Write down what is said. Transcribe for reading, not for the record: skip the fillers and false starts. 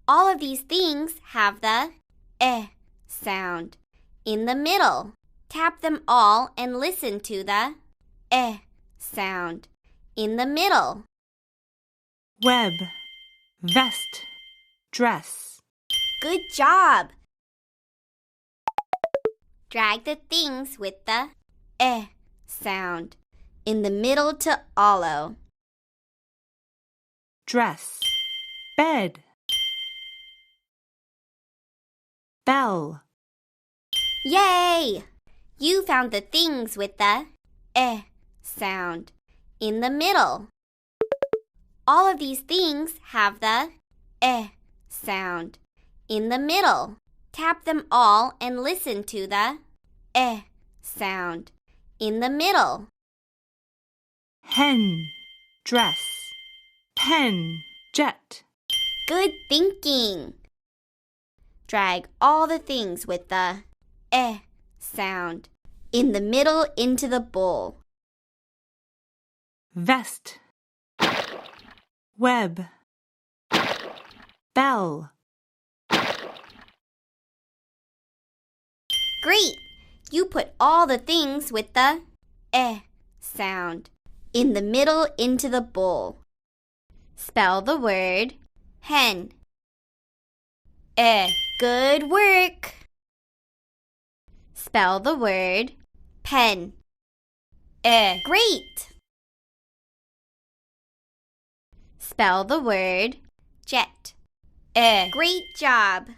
All of these things have the sound in the middle. Tap them all and listen to the sound in the middle. Web, vest, dress. Good job! Drag the things with the sound in the middle to hollow. Dress, bed. Bell. Yay! You found the things with the sound in the middle. All of these things have the sound in the middle. Tap them all and listen to the sound in the middle. Hen, dress. Pen, jet. Good thinking! Drag all the things with the sound in the middle into the bowl. Vest, web, bell. Great! You put all the things with the sound in the middle into the bowl. Spell the word hen. Good work! Spell the word pen. Great! Spell the word jet. Great job!